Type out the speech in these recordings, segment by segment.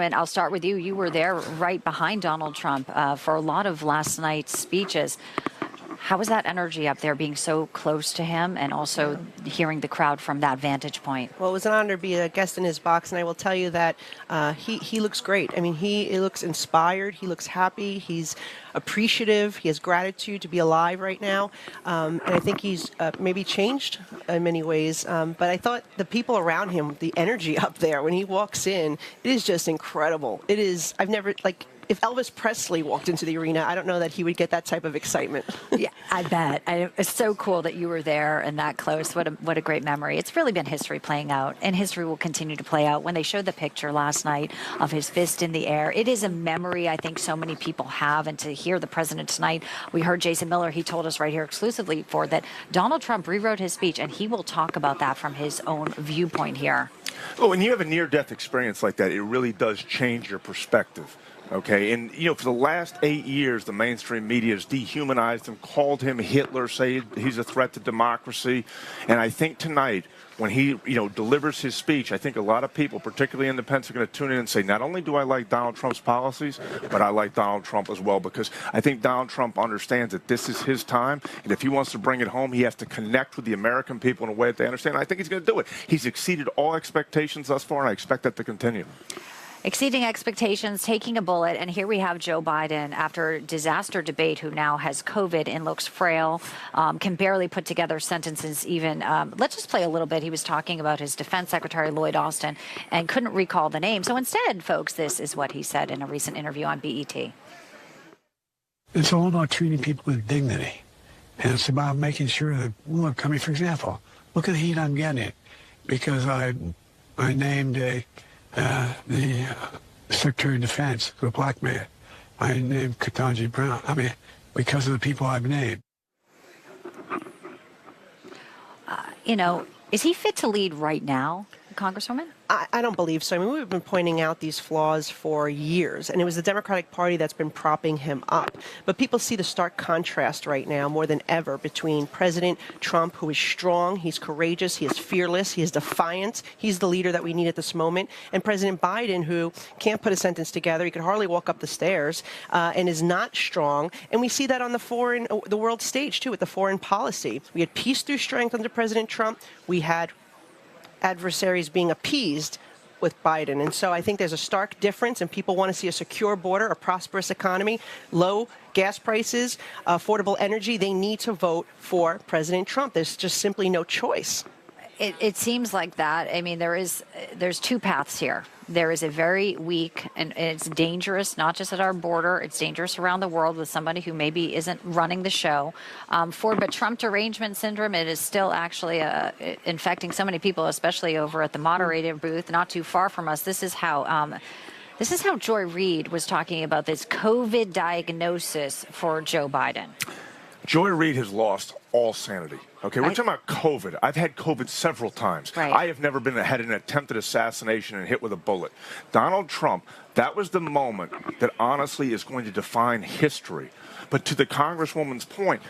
And I'll start with you. You were there right behind Donald Trump for a lot of last night's speeches. How was that energy up there, being so close to him and also hearing the crowd from that vantage point? Well, it was an honor to be a guest in his box, and I will tell you that he looks great. I mean, he looks inspired. He looks happy. He's appreciative. He has gratitude to be alive right now. And I think he's maybe changed in many ways. But I thought the people around him, the energy up there when he walks in, it is just incredible. It is, I've never, like, if Elvis Presley walked into the arena, I don't know that he would get that type of excitement. Yeah, I bet. It's so cool that you were there and that close. What a great memory. It's really been history playing out, and history will continue to play out. When they showed the picture last night of his fist in the air, it is a memory I think so many people have. And to hear the president tonight, we heard Jason Miller, he told us right here exclusively that Donald Trump rewrote his speech, and he will talk about that from his own viewpoint here. Well, when you have a near-death experience like that, it really does change your perspective. Okay, and, for the last 8 years, the mainstream media has dehumanized him, called him Hitler, say he's a threat to democracy. And I think tonight, when he, delivers his speech, I think a lot of people, particularly independents, are going to tune in and say, not only do I like Donald Trump's policies, but I like Donald Trump as well, because I think Donald Trump understands that this is his time, and if he wants to bring it home, he has to connect with the American people in a way that they understand. And I think he's going to do it. He's exceeded all expectations thus far, and I expect that to continue. Exceeding expectations, taking a bullet, and here we have Joe Biden after disaster debate, who now has COVID and looks frail, can barely put together sentences even. Let's just play a little bit. He was talking about his defense secretary, Lloyd Austin, and couldn't recall the name. So instead, folks, this is what he said in a recent interview on BET. It's all about treating people with dignity. And it's about making sure that, look, for example, look at the heat I'm getting because I named the Secretary of Defense, a black man. I named Ketanji Brown. Because of the people I've named. Is he fit to lead right now, Congresswoman? I don't believe so. I mean, we've been pointing out these flaws for years, and it was the Democratic Party that's been propping him up. But people see the stark contrast right now more than ever between President Trump, who is strong, he's courageous, he is fearless, he is defiant, he's the leader that we need at this moment, and President Biden, who can't put a sentence together, he could hardly walk up the stairs, and is not strong. And we see that on the world stage, too, with the foreign policy. We had peace through strength under President Trump. We had adversaries being appeased with Biden. And so I think there's a stark difference, and people want to see a secure border, a prosperous economy, low gas prices, affordable energy. They need to vote for President Trump. There's just simply no choice. It seems like that. I mean, there's two paths here. There is a very weak, and it's dangerous, not just at our border, it's dangerous around the world with somebody who maybe isn't running the show. But Trump derangement syndrome, it is still actually infecting so many people, especially over at the moderator booth, not too far from us. This is how Joy Reid was talking about this COVID diagnosis for Joe Biden. Joy Reid has lost all sanity. Okay, we're talking about COVID. I've had COVID several times. Right. I have never had an attempted assassination and hit with a bullet. Donald Trump, that was the moment that honestly is going to define history. But to the Congresswoman's point,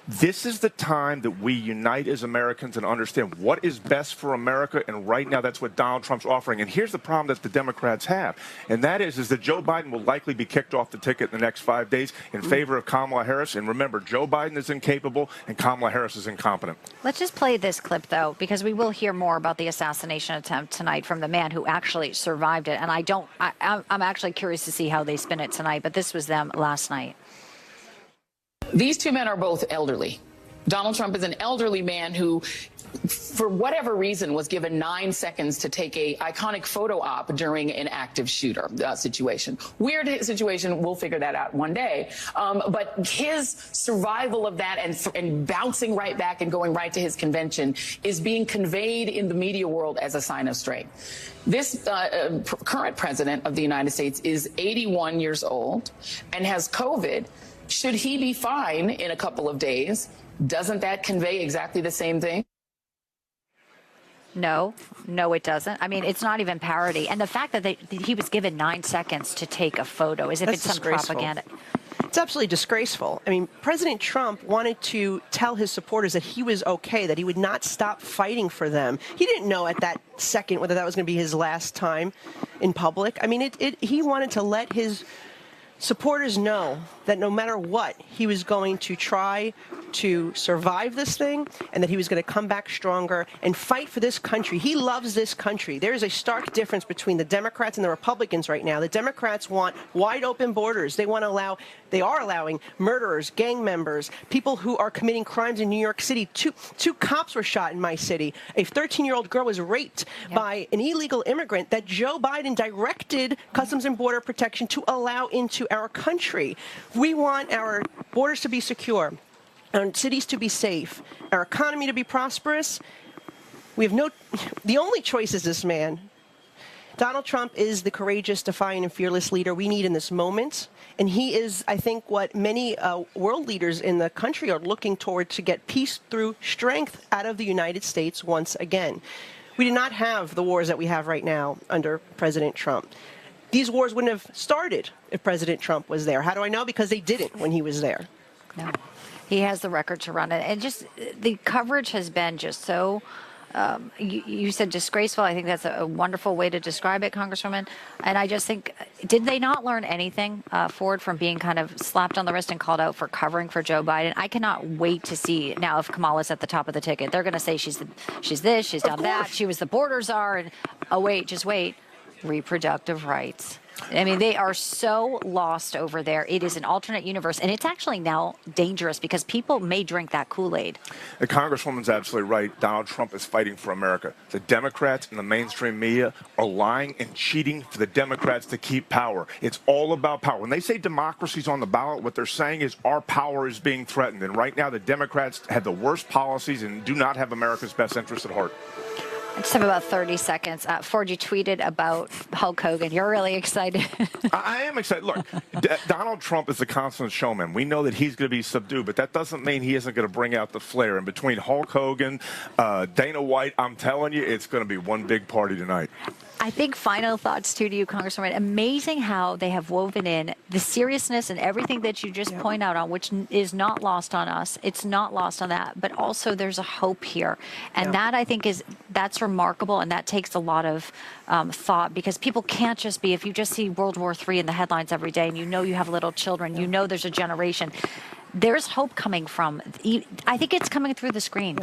this is the time that we unite as Americans and understand what is best for America, and right now that's what Donald Trump's offering. And here's the problem that the Democrats have, and that is that Joe Biden will likely be kicked off the ticket in the next 5 days in favor of Kamala Harris. And remember, Joe Biden is incapable and Kamala Harris is incompetent. Let's just play this clip, though, because we will hear more about the assassination attempt tonight from the man who actually survived it. And I'm actually curious to see how they spin it tonight, but this was them last night. These two men are both elderly. Donald Trump is an elderly man who, for whatever reason, was given 9 seconds to take a iconic photo op during an active shooter situation. Weird situation. We'll figure that out one day. But his survival of that and bouncing right back and going right to his convention is being conveyed in the media world as a sign of strength. This current president of the United States is 81 years old and has COVID. Should he be fine in a couple of days? Doesn't that convey exactly the same thing? No, it doesn't. I mean, it's not even parody. And the fact that he was given 9 seconds to take a photo as if it's some propaganda. It's absolutely disgraceful. I mean, President Trump wanted to tell his supporters that he was okay, that he would not stop fighting for them. He didn't know at that second whether that was going to be his last time in public. I mean, he wanted to let his supporters know that no matter what, he was going to try to survive this thing and that he was going to come back stronger and fight for this country. He loves this country. There is a stark difference between the Democrats and the Republicans right now. The Democrats want wide open borders. They are allowing murderers, gang members, people who are committing crimes in New York City. Two cops were shot in my city. A 13-year-old girl was raped by an illegal immigrant that Joe Biden directed Customs and Border Protection to allow into our country. We want our borders to be secure, our cities to be safe, our economy to be prosperous. The only choice is this man. Donald Trump is the courageous, defiant, and fearless leader we need in this moment. And he is, I think, what many world leaders in the country are looking toward to get peace through strength out of the United States once again. We did not have the wars that we have right now under President Trump. These wars wouldn't have started if President Trump was there. How do I know? Because they didn't when he was there. No. He has the record to run it. And just the coverage has been just so, you said disgraceful. I think that's a wonderful way to describe it, Congresswoman. And I just think, did they not learn anything, Ford, from being kind of slapped on the wrist and called out for covering for Joe Biden? I cannot wait to see now if Kamala's at the top of the ticket. They're going to say she's this, she's done that, she was the border czar. And, oh, wait, just wait. Reproductive rights. I mean, they are so lost over there. It is an alternate universe, and it's actually now dangerous because people may drink that Kool-Aid. The Congresswoman's absolutely right. Donald Trump is fighting for America. The Democrats and the mainstream media are lying and cheating for the Democrats to keep power. It's all about power. When they say democracy's on the ballot, what they're saying is our power is being threatened. And right now, the Democrats have the worst policies and do not have America's best interest at heart. I just have about 30 seconds. Ford, you tweeted about Hulk Hogan. You're really excited. I am excited. Look, Donald Trump is a constant showman. We know that he's going to be subdued, but that doesn't mean he isn't going to bring out the flair. And between Hulk Hogan, Dana White, I'm telling you, it's going to be one big party tonight. I think final thoughts, too, to you, Congresswoman. Amazing how they have woven in the seriousness and everything that you just point out on, which is not lost on us. It's not lost on that. But also there's a hope here. And that, I think, that's remarkable. And that takes a lot of thought because people can't just be, if you just see World War III in the headlines every day and you know you have little children, you know there's a generation. There's hope coming from, I think it's coming through the screen.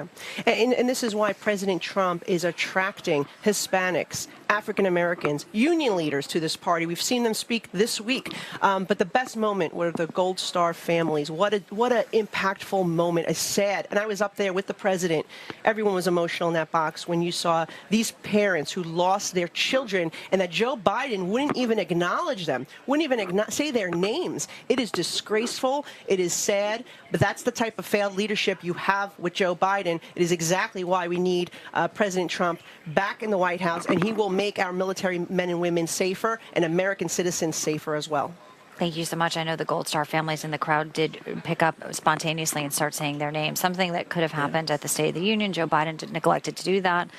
Yeah. And this is why President Trump is attracting Hispanics, African Americans, union leaders to this party. We've seen them speak this week. But the best moment were the Gold Star families. What an impactful moment, a sad. And I was up there with the president. Everyone was emotional in that box when you saw these parents who lost their children and that Joe Biden wouldn't even acknowledge them, wouldn't even say their names. It is disgraceful. It is sad. But that's the type of failed leadership you have with Joe Biden. It is exactly why we need President Trump back in the White House, and he will make our military men and women safer and American citizens safer as well. Thank you so much. I know the Gold Star families in the crowd did pick up spontaneously and start saying their names, something that could have happened at the State of the Union. Joe Biden neglected to do that.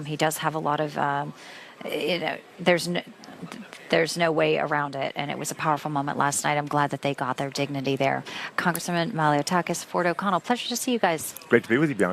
He does have a lot of, there's no way around it, and it was a powerful moment last night. I'm glad that they got their dignity there. Congresswoman Malliotakis, Ford O'Connell, pleasure to see you guys. Great to be with you, Bianca.